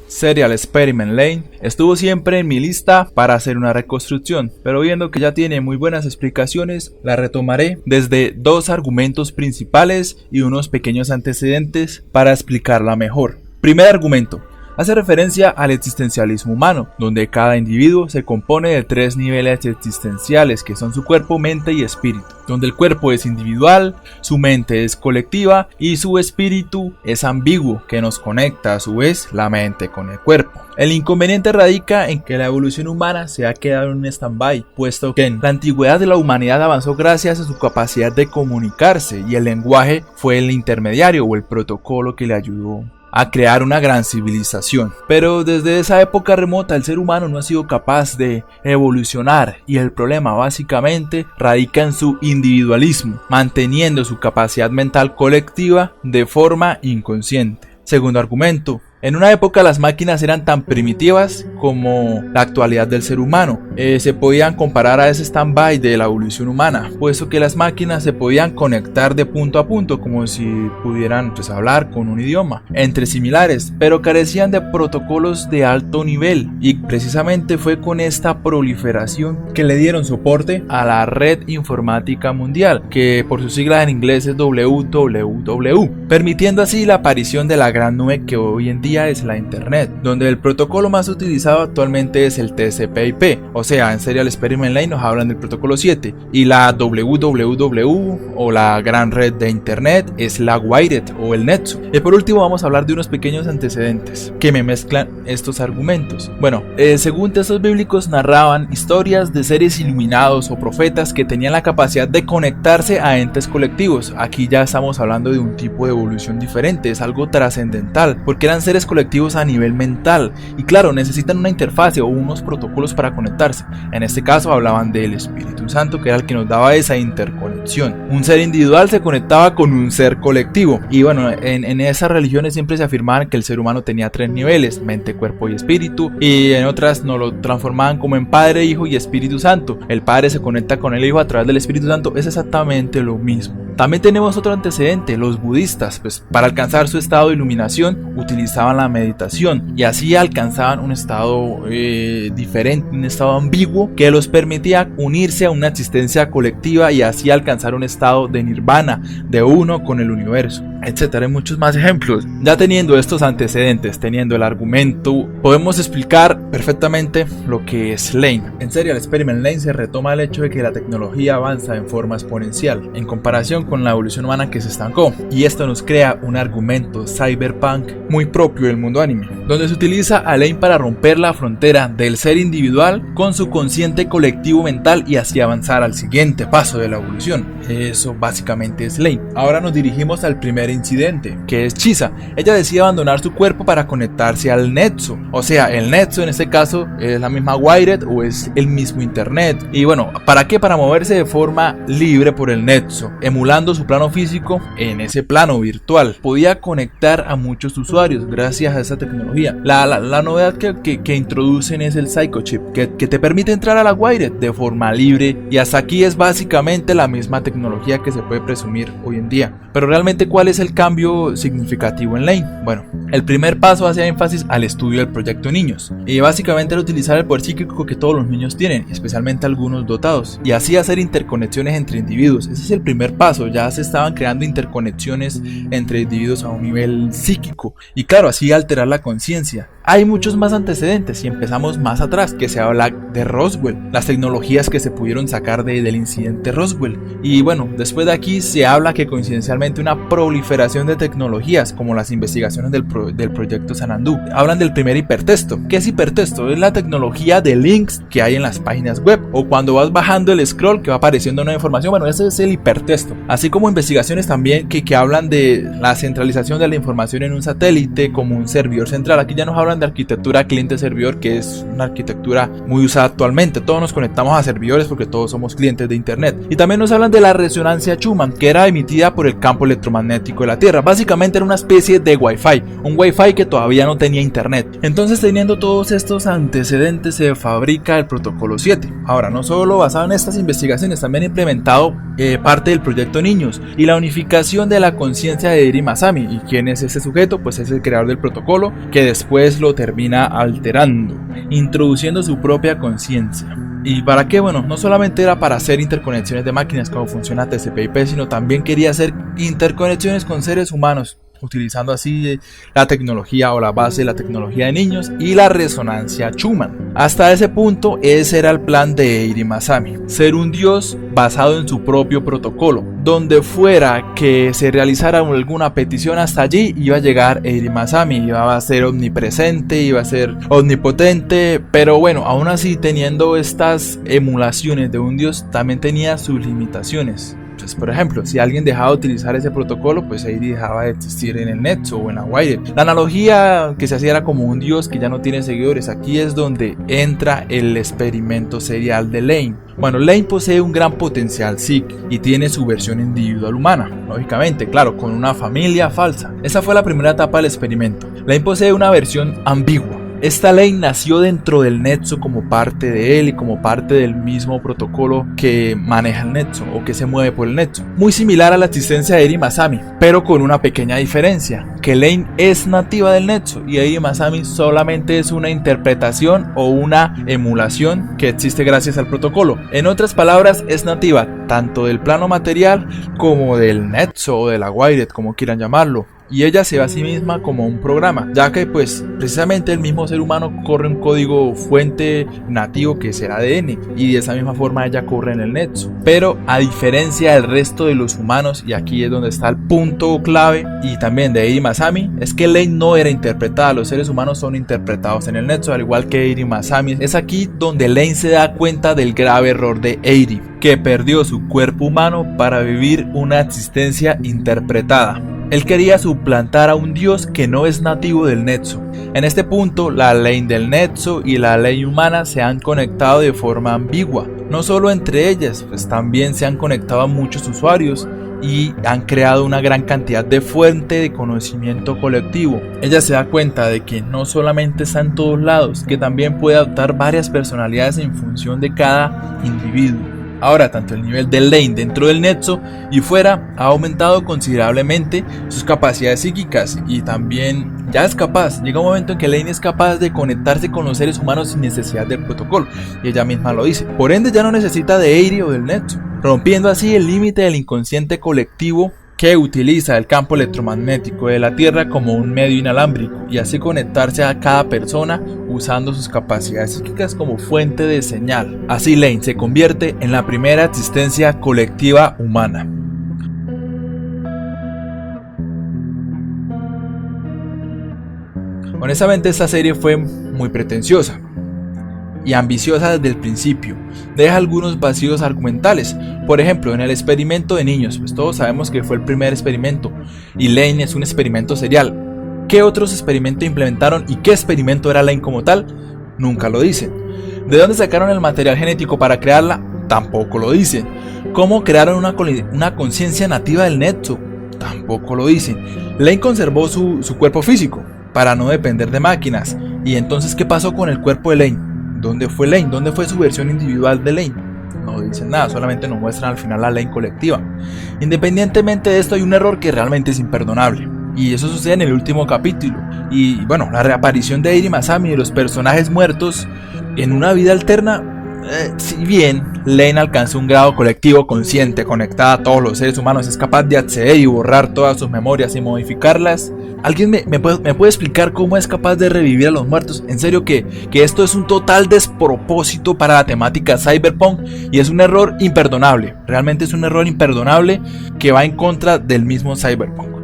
Serial Experiment Lane estuvo siempre en mi lista para hacer una reconstrucción, pero viendo que ya tiene muy buenas explicaciones, la retomaré desde dos argumentos principales y unos pequeños antecedentes para explicarla mejor. Primer argumento. Hace referencia al existencialismo humano, donde cada individuo se compone de tres niveles existenciales que son su cuerpo, mente y espíritu, donde el cuerpo es individual, su mente es colectiva y su espíritu es ambiguo, que nos conecta a su vez la mente con el cuerpo. El inconveniente radica en que la evolución humana se ha quedado en un stand-by, puesto que en la antigüedad de la humanidad avanzó gracias a su capacidad de comunicarse y el lenguaje fue el intermediario o el protocolo que le ayudó a crear una gran civilización. Pero desde esa época remota el ser humano no ha sido capaz de evolucionar y el problema básicamente radica en su individualismo, manteniendo su capacidad mental colectiva de forma inconsciente. Segundo argumento. En una época las máquinas eran tan primitivas como la actualidad del ser humano. Se podían comparar a ese stand-by de la evolución humana, puesto que las máquinas se podían conectar de punto a punto como si pudieran hablar con un idioma entre similares, pero carecían de protocolos de alto nivel, y precisamente fue con esta proliferación que le dieron soporte a la Red Informática Mundial, que por sus siglas en inglés es WWW, permitiendo así la aparición de la gran nube que hoy en día es la internet, donde el protocolo más utilizado actualmente es el TCP/IP, o sea, en Serial Experiment Lane nos hablan del protocolo 7, y la WWW o la gran red de internet es la Wired o el Nexo. Y por último vamos a hablar de unos pequeños antecedentes que me mezclan estos argumentos. Bueno, según textos bíblicos narraban historias de seres iluminados o profetas que tenían la capacidad de conectarse a entes colectivos. Aquí ya estamos hablando de un tipo de evolución diferente, es algo trascendental, porque eran seres colectivos a nivel mental y claro, necesitan una interfase o unos protocolos para conectarse. En este caso hablaban del Espíritu Santo, que era el que nos daba esa interconexión. Un ser individual se conectaba con un ser colectivo, y bueno, en esas religiones siempre se afirmaban que el ser humano tenía tres niveles: mente, cuerpo y espíritu, y en otras nos lo transformaban como en Padre, Hijo y Espíritu Santo. El Padre se conecta con el Hijo a través del Espíritu Santo, es exactamente lo mismo. También tenemos otro antecedente, los budistas, pues para alcanzar su estado de iluminación utilizaban la meditación y así alcanzaban un estado diferente, un estado ambiguo que los permitía unirse a una existencia colectiva y así alcanzar un estado de nirvana, de uno con el universo, etcétera. Hay muchos más ejemplos. Ya teniendo estos antecedentes, teniendo el argumento, podemos explicar perfectamente lo que es Lane. En Serial Experiment Lane se retoma el hecho de que la tecnología avanza en forma exponencial en comparación con la evolución humana que se estancó, y esto nos crea un argumento cyberpunk muy propio del mundo anime, donde se utiliza a Lane para romper la frontera del ser individual con su consciente colectivo mental y así avanzar al siguiente paso de la evolución. Eso básicamente es Lane. Ahora nos dirigimos al primer incidente, que es Chisa. Ella decide abandonar su cuerpo para conectarse al Nexo, o sea, el Nexo en este caso es la misma Wired o es el mismo internet. Y bueno, ¿para qué? Para moverse de forma libre por el Nexo, emulando su plano físico en ese plano virtual. Podía conectar a muchos usuarios gracias a esa tecnología. La novedad que introducen es el Psychochip, que te permite entrar a la Wired de forma libre, y hasta aquí es básicamente la misma tecnología que se puede presumir hoy en día. Pero realmente, ¿cuál es el cambio significativo en Lane? Bueno, el primer paso hace énfasis al estudio del proyecto niños, y básicamente al utilizar el poder psíquico que todos los niños tienen, especialmente algunos dotados, y así hacer interconexiones entre individuos. Ese es el primer paso, ya se estaban creando interconexiones entre individuos a un nivel psíquico, y claro, así alterar la conciencia. Hay muchos más antecedentes y empezamos más atrás, que se habla de Roswell, las tecnologías que se pudieron sacar del incidente Roswell. Y bueno, después de aquí se habla que coincidencialmente una proliferación de tecnologías como las investigaciones del proyecto Sanandú. Hablan del primer hipertexto. ¿Qué es hipertexto? Es la tecnología de links que hay en las páginas web, o cuando vas bajando el scroll que va apareciendo nueva información. Bueno, ese es el hipertexto. Así como investigaciones también que hablan de la centralización de la información en un satélite como un servidor central. Aquí ya nos hablan de arquitectura cliente-servidor, que es una arquitectura muy usada actualmente. Todos nos conectamos a servidores porque todos somos clientes de internet. Y también nos hablan de la resonancia Schumann, que era emitida por el campo electromagnético de la Tierra. Básicamente era una especie de Wi-Fi, un Wi-Fi que todavía no tenía internet. Entonces, teniendo todos estos antecedentes, se fabrica el protocolo 7. Ahora, no solo basado en estas investigaciones, también implementado parte del proyecto Niños y la unificación de la conciencia de Eri Masami. ¿Y quién es ese sujeto? Pues es el creador del protocolo, que después lo lo termina alterando, introduciendo su propia conciencia. ¿Y para qué? Bueno, no solamente era para hacer interconexiones de máquinas como funciona TCP/IP, sino también quería hacer interconexiones con seres humanos, utilizando así la tecnología o la base de la tecnología de niños y la resonancia Schumann. Hasta ese punto ese era el plan de Eiri Masami, ser un dios basado en su propio protocolo. Donde fuera que se realizara alguna petición, hasta allí iba a llegar Eiri Masami, iba a ser omnipresente, iba a ser omnipotente, pero bueno, aún así teniendo estas emulaciones de un dios también tenía sus limitaciones. Pues, por ejemplo, si alguien dejaba de utilizar ese protocolo, pues Eiri dejaba de existir en el Nexo o en la Wired. La analogía que se hacía era como un dios que ya no tiene seguidores. Aquí es donde entra el experimento serial de Lane. Bueno, Lane posee un gran potencial psíquico y tiene su versión individual humana, lógicamente, claro, con una familia falsa. Esa fue la primera etapa del experimento. Lane posee una versión ambigua. Esta ley nació dentro del Nexo como parte de él y como parte del mismo protocolo que maneja el Nexo o que se mueve por el Nexo. Muy similar a la existencia de Eiri Masami, pero con una pequeña diferencia, que Lane es nativa del Nexo y Eiri Masami solamente es una interpretación o una emulación que existe gracias al protocolo. En otras palabras, es nativa tanto del plano material como del Nexo o de la Wired, como quieran llamarlo. Y ella se ve a sí misma como un programa, ya que pues precisamente el mismo ser humano corre un código fuente nativo que es el ADN, y de esa misma forma ella corre en el Nexo. Pero a diferencia del resto de los humanos, y aquí es donde está el punto clave, y también de Eiri Masami, es que Lane no era interpretada, los seres humanos son interpretados en el Nexo, al igual que Eiri Masami. Es aquí donde Lane se da cuenta del grave error de Eiri, que perdió su cuerpo humano para vivir una existencia interpretada. Él quería suplantar a un dios que no es nativo del Nexo. En este punto, la ley del Nexo y la ley humana se han conectado de forma ambigua. No solo entre ellas, pues también se han conectado a muchos usuarios y han creado una gran cantidad de fuente de conocimiento colectivo. Ella se da cuenta de que no solamente está en todos lados, que también puede adoptar varias personalidades en función de cada individuo. Ahora, tanto el nivel de Lane dentro del Nexo y fuera ha aumentado considerablemente sus capacidades psíquicas, y también ya es capaz, llega un momento en que Lane es capaz de conectarse con los seres humanos sin necesidad del protocolo, y ella misma lo dice. Por ende ya no necesita de Eiri o del Nexo, rompiendo así el límite del inconsciente colectivo que utiliza el campo electromagnético de la Tierra como un medio inalámbrico y así conectarse a cada persona usando sus capacidades psíquicas como fuente de señal. Así Lane se convierte en la primera existencia colectiva humana. Honestamente, esta serie fue muy pretenciosa y ambiciosa desde el principio. Deja algunos vacíos argumentales. Por ejemplo, en el experimento de niños, pues todos sabemos que fue el primer experimento y Lane es un experimento serial. ¿Qué otros experimentos implementaron y qué experimento era Lane como tal? Nunca lo dicen. ¿De dónde sacaron el material genético para crearla? Tampoco lo dicen. ¿Cómo crearon una conciencia nativa del Nexo? Tampoco lo dicen. Lane conservó su cuerpo físico para no depender de máquinas. ¿Y entonces qué pasó con el cuerpo de Lane? ¿Dónde fue Lane? ¿Dónde fue su versión individual de Lane? No dicen nada, solamente nos muestran al final la Lane colectiva. Independientemente de esto, hay un error que realmente es imperdonable, y eso sucede en el último capítulo. Y bueno, la reaparición de Eiri Masami y de los personajes muertos en una vida alterna. Si bien Lane alcanzó un grado colectivo consciente, conectada a todos los seres humanos, es capaz de acceder y borrar todas sus memorias y modificarlas. ¿Alguien me puede explicar cómo es capaz de revivir a los muertos? En serio que esto es un total despropósito para la temática cyberpunk y es un error imperdonable. Realmente es un error imperdonable que va en contra del mismo cyberpunk.